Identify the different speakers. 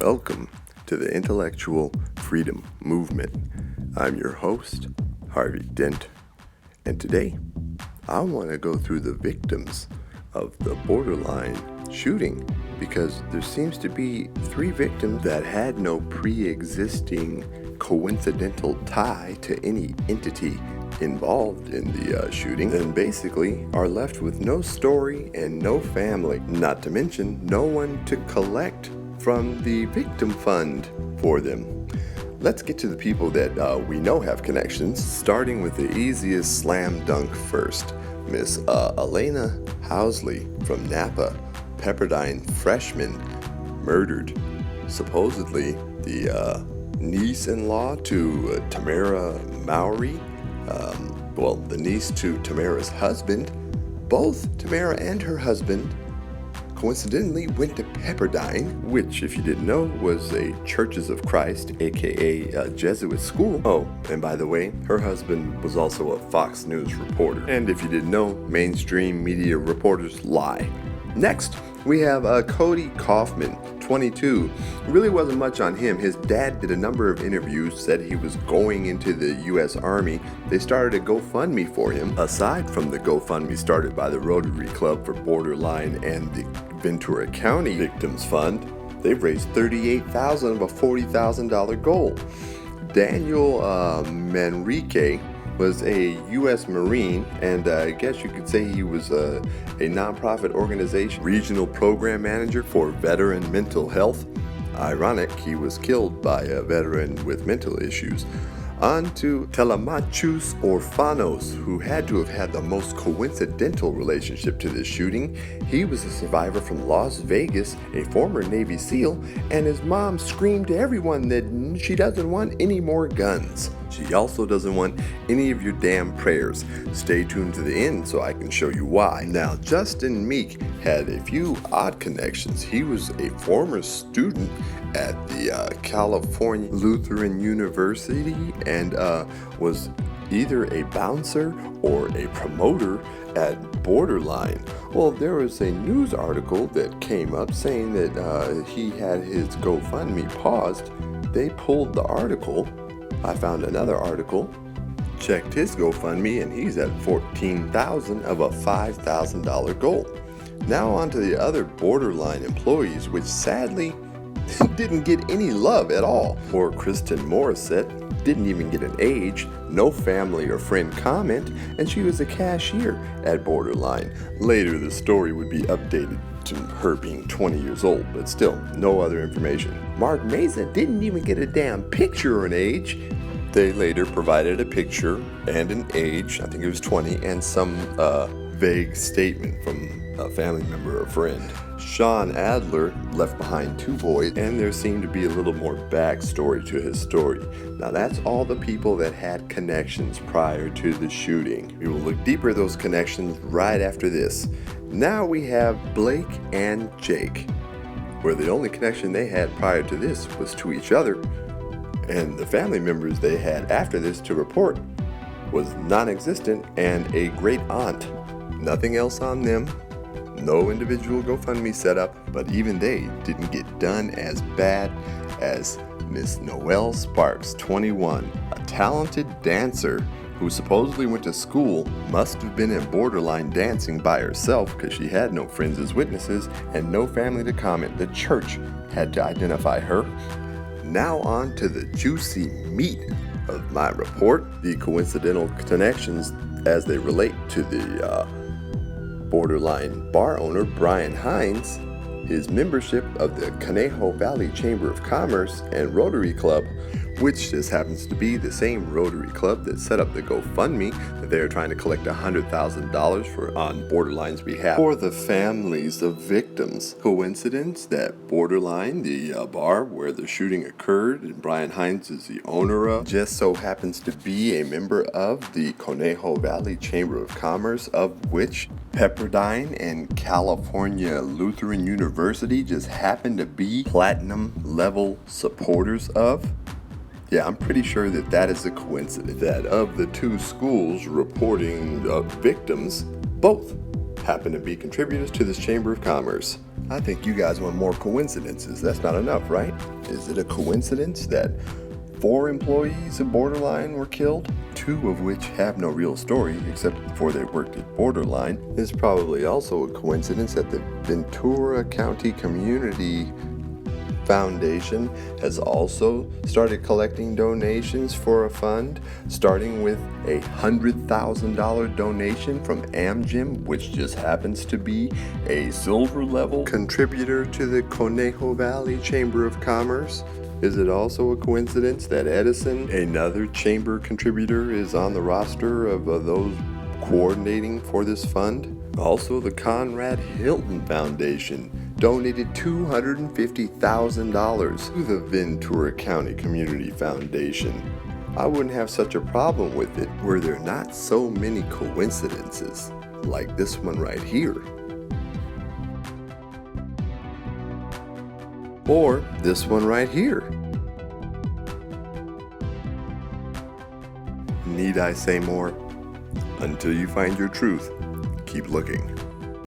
Speaker 1: Welcome to the Intellectual Freedom Movement. I'm your host, Harvey Dent, and today I want to go through the victims of the borderline shooting because there seems to be 3 victims that had no pre-existing coincidental tie to any entity involved in the shooting, and basically are left with no story and no family, not to mention no one to collect from the victim fund for them. Let's get to the people that we know have connections, starting with the easiest slam dunk first. Miss Tamara Housley from Napa, Pepperdine freshman, murdered. Supposedly the niece-in-law to Tamara Mowry, the niece to Tamara's husband. Both Tamara and her husband coincidentally went to Pepperdine, which, if you didn't know, was a Churches of Christ, aka a Jesuit school. Oh, and by the way, her husband was also a Fox News reporter. And if you didn't know, mainstream media reporters lie. Next, we have Cody Kaufman, 22. Really wasn't much on him. His dad did a number of interviews, said he was going into the U.S. Army. They started a GoFundMe for him. Aside from the GoFundMe started by the Rotary Club for Borderline and the Ventura County Victims Fund, they've raised $38,000 of a $40,000 goal. Daniel Manrique was a U.S. Marine, and I guess you could say he was a nonprofit organization, regional program manager for veteran mental health. Ironic, he was killed by a veteran with mental issues. On to Telemachus Orfanos, who had to have had the most coincidental relationship to this shooting. He was a survivor from Las Vegas, a former Navy SEAL, and his mom screamed to everyone that she doesn't want any more guns. She also doesn't want any of your damn prayers. Stay tuned to the end so I can show you why. Now, Justin Meek had a few odd connections. He was a former student at the California Lutheran University and was either a bouncer or a promoter at Borderline. Well, there was a news article that came up saying that he had his GoFundMe paused. They pulled the article. I found another article, checked his GoFundMe, and he's at $14,000 of a $5,000 goal. Now on to the other Borderline employees, which sadly didn't get any love at all. Poor Kristen Morissette didn't even get an age, no family or friend comment, and she was a cashier at Borderline. Later, the story would be updated to her being 20 years old, but still, no other information. Mark Mesa didn't even get a damn picture or an age. They later provided a picture and an age, I think it was 20, and some vague statement from a family member or friend. Sean Adler left behind 2 boys, and there seemed to be a little more backstory to his story. Now that's all the people that had connections prior to the shooting. We will look deeper at those connections right after this. Now we have Blake and Jake, where the only connection they had prior to this was to each other, and the family members they had after this to report was non-existent and a great aunt. Nothing else on them. No individual GoFundMe set up, but even they didn't get done as bad as Miss Noelle Sparks, 21, a talented dancer who supposedly went to school, must have been at Borderline dancing by herself because she had no friends as witnesses and no family to comment. The church had to identify her. Now on to the juicy meat of my report, the coincidental connections as they relate to the Borderline bar owner Brian Hines, his membership of the Conejo Valley Chamber of Commerce and Rotary Club, which just happens to be the same Rotary Club that set up the GoFundMe that they are trying to collect $100,000 for on Borderline's behalf for the families of victims. Coincidence that Borderline, the bar where the shooting occurred and Brian Hines is the owner of, just so happens to be a member of the Conejo Valley Chamber of Commerce, of which Pepperdine and California Lutheran University just happen to be platinum level supporters of? Yeah, I'm pretty sure that is a coincidence. That of the 2 schools reporting victims, both happen to be contributors to this Chamber of Commerce. I think you guys want more coincidences. That's not enough, right? Is it a coincidence that 4 employees of Borderline were killed? 2 of which have no real story except before they worked at Borderline. It's probably also a coincidence that the Ventura County Community Foundation has also started collecting donations for a fund, starting with a $100,000 donation from Amgen, which just happens to be a silver level contributor to the Conejo Valley Chamber of Commerce. Is it also a coincidence that Edison, another chamber contributor, is on the roster of those coordinating for this fund? Also, the Conrad Hilton Foundation donated $250,000 to the Ventura County Community Foundation. I wouldn't have such a problem with it were there not so many coincidences, like this one right here. Or this one right here. Need I say more? Until you find your truth, keep looking.